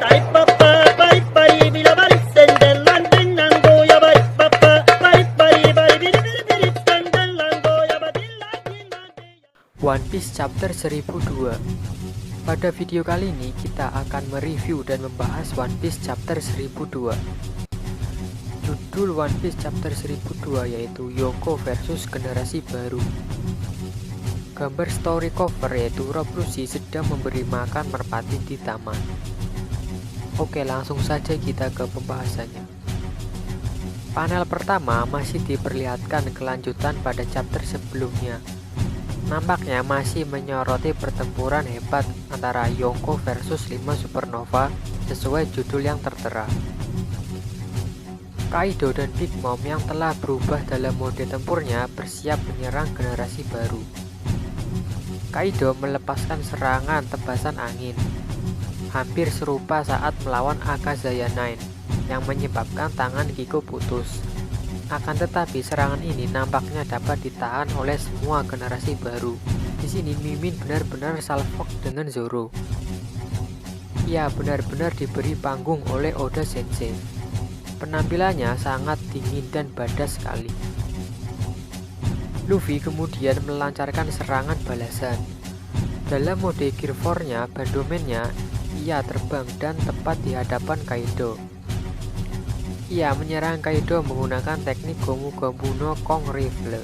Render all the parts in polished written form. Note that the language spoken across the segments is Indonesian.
One Piece Chapter 1002. Pada video kali ini kita akan mereview dan membahas One Piece Chapter 1002. Judul One Piece Chapter 1002 yaitu Yonko versus generasi baru. Gambar story cover yaitu Rob Lucci sedang memberi makan merpati di taman. Oke, langsung saja kita ke pembahasannya. Panel pertama masih diperlihatkan kelanjutan pada chapter sebelumnya. Nampaknya masih menyoroti pertempuran hebat antara Yonko versus 5 Supernova sesuai judul yang tertera. Kaido dan Big Mom yang telah berubah dalam mode tempurnya bersiap menyerang generasi baru. Kaido melepaskan serangan tebasan angin, hampir serupa saat melawan Akazaya 9 yang menyebabkan tangan Kiko putus. Akan tetapi serangan ini nampaknya dapat ditahan oleh semua generasi baru. Di sini Mimin benar-benar salfok dengan Zoro. Ia benar-benar diberi panggung oleh Oda Sensei. Penampilannya sangat dingin dan badas sekali. Luffy kemudian melancarkan serangan balasan. Dalam mode Gear 4-nya, Bandoman-nya, ia terbang dan tepat di hadapan Kaido. Ia menyerang Kaido menggunakan teknik Gomu Gomu no Kong Rifle.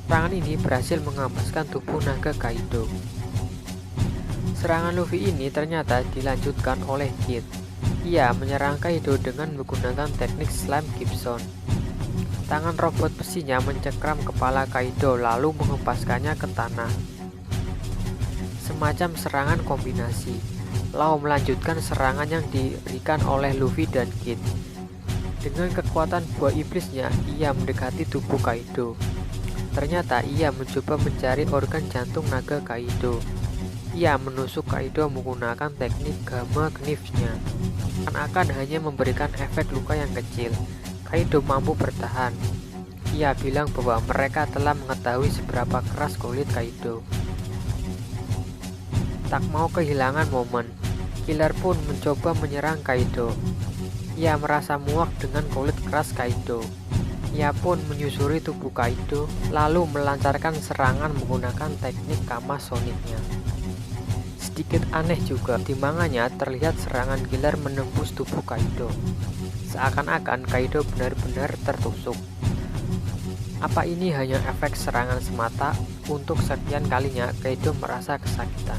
Serangan ini berhasil mengampaskan tubuh naga Kaido. Serangan Luffy ini ternyata dilanjutkan oleh Kid. Ia menyerang Kaido dengan menggunakan teknik Slime Gibson. Tangan robot besinya mencekram kepala Kaido lalu menghempaskannya ke tanah. Semacam serangan kombinasi. Lau melanjutkan serangan yang diberikan oleh Luffy dan Kid. Dengan kekuatan buah iblisnya, ia mendekati tubuh Kaido. Ternyata ia mencoba mencari organ jantung naga Kaido. Ia menusuk Kaido menggunakan teknik Gamma Knife-nya. Akan hanya memberikan efek luka yang kecil. Kaido mampu bertahan. Ia bilang bahwa mereka telah mengetahui seberapa keras kulit Kaido. Tak mau kehilangan momen, Killer pun mencoba menyerang Kaido. Ia merasa muak dengan kulit keras Kaido. Ia pun menyusuri tubuh Kaido, lalu melancarkan serangan menggunakan teknik Kama Sonic-nya. Sedikit aneh juga, di manganya terlihat serangan Killer menembus tubuh Kaido. Seakan-akan Kaido benar-benar tertusuk. Apa ini hanya efek serangan semata? Untuk sekian kalinya Kaido merasa kesakitan.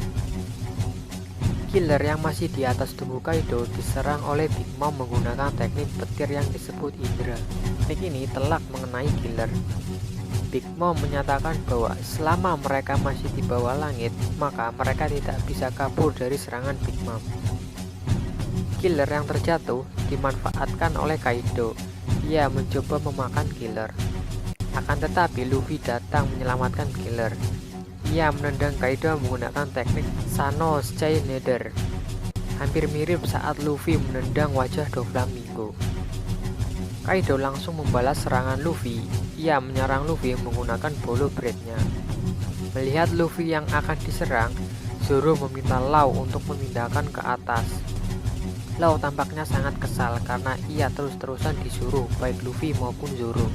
Killer yang masih di atas tubuh Kaido diserang oleh Big Mom menggunakan teknik petir yang disebut Indra. Teknik ini telak mengenai Killer. Big Mom menyatakan bahwa selama mereka masih di bawah langit, maka mereka tidak bisa kabur dari serangan Big Mom. Killer yang terjatuh dimanfaatkan oleh Kaido. Ia mencoba memakan Killer. Akan tetapi Luffy datang menyelamatkan Killer. Ia menendang Kaido menggunakan teknik Sano Sky Nether. Hampir mirip saat Luffy menendang wajah Doflamingo. Kaido langsung membalas serangan Luffy. Ia menyerang Luffy menggunakan bolo bread-nya. Melihat Luffy yang akan diserang, Zoro meminta Lau untuk memindahkan ke atas. Lau tampaknya sangat kesal karena ia terus-terusan disuruh baik Luffy maupun Zoro.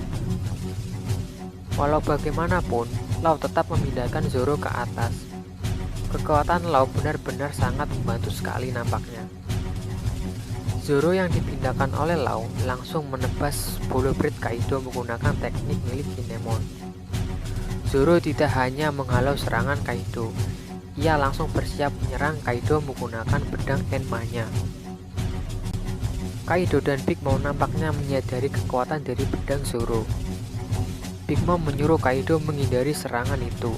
Walau bagaimanapun, Lau tetap memindahkan Zoro ke atas. Kekuatan Lau benar-benar sangat membantu sekali nampaknya. Zoro yang dipindahkan oleh Lau langsung menebas bolo bread Kaido menggunakan teknik milik Kinemon. Zoro tidak hanya menghalau serangan Kaido, ia langsung bersiap menyerang Kaido menggunakan pedang Enma-nya. Kaido dan Big Mom nampaknya menyadari kekuatan dari pedang Zoro. Big Mom menyuruh Kaido menghindari serangan itu.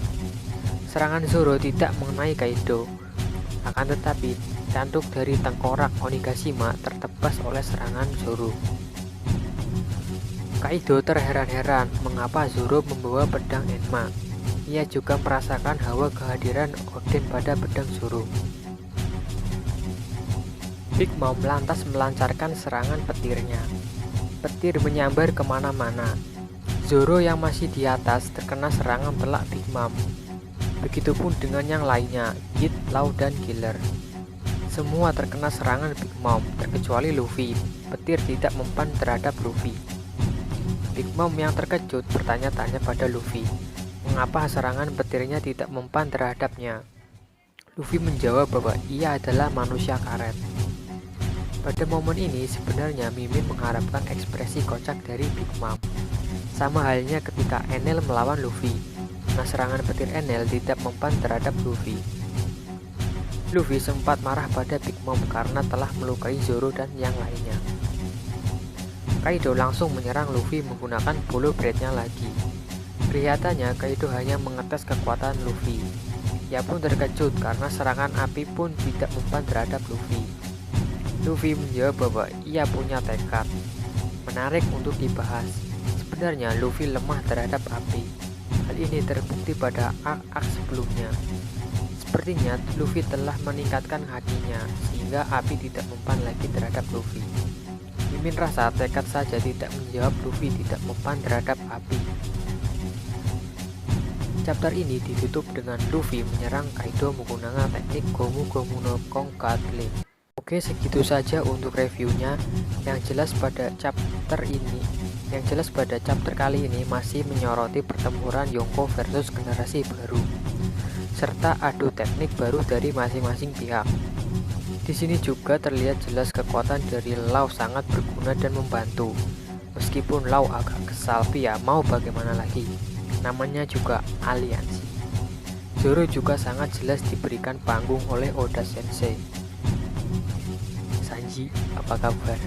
Serangan Zoro tidak mengenai Kaido, akan tetapi tanduk dari tengkorak Onigashima tertebas oleh serangan Zoro. Kaido terheran-heran mengapa Zoro membawa pedang Enma. Ia juga merasakan hawa kehadiran Oden pada pedang Zoro. Big Mom lantas melancarkan serangan petirnya. Petir menyambar kemana-mana. Zoro yang masih di atas terkena serangan telak Big Mom. Begitupun dengan yang lainnya, Kid, Lau, dan Killer. Semua terkena serangan Big Mom, terkecuali Luffy. Petir tidak mempan terhadap Luffy. Big Mom yang terkejut bertanya-tanya pada Luffy, mengapa serangan petirnya tidak mempan terhadapnya. Luffy menjawab bahwa ia adalah manusia karet. Pada momen ini sebenarnya Mimin mengharapkan ekspresi kocak dari Big Mom. Sama halnya ketika Enel melawan Luffy. Nah, serangan petir Enel tidak mempan terhadap Luffy. Luffy sempat marah pada Big Mom karena telah melukai Zoro dan yang lainnya. Kaido langsung menyerang Luffy menggunakan bolo bread-nya lagi. Kelihatannya Kaido hanya mengetes kekuatan Luffy. Ia pun terkejut karena serangan api pun tidak mempan terhadap Luffy. Luffy menjawab bahwa ia punya tekad. Menarik untuk dibahas. Sebenarnya Luffy lemah terhadap api. Hal ini terbukti pada arc sebelumnya. Sepertinya Luffy telah meningkatkan hakinya sehingga api tidak mempan lagi terhadap Luffy. Mimin rasa tekad saja tidak menjawab Luffy tidak mempan terhadap api. Chapter ini ditutup dengan Luffy menyerang Kaido menggunakan teknik Gomu Gomu no Kongatli. Oke, segitu saja untuk reviewnya. Yang jelas pada chapter kali ini masih menyoroti pertempuran Yonko versus generasi baru, serta adu teknik baru dari masing-masing pihak. Di sini juga terlihat jelas kekuatan dari Law sangat berguna dan membantu. Meskipun Law agak kesal, ya mau bagaimana lagi, namanya juga aliansi. Zoro juga sangat jelas diberikan panggung oleh Oda Sensei. Sanji, apa kabar?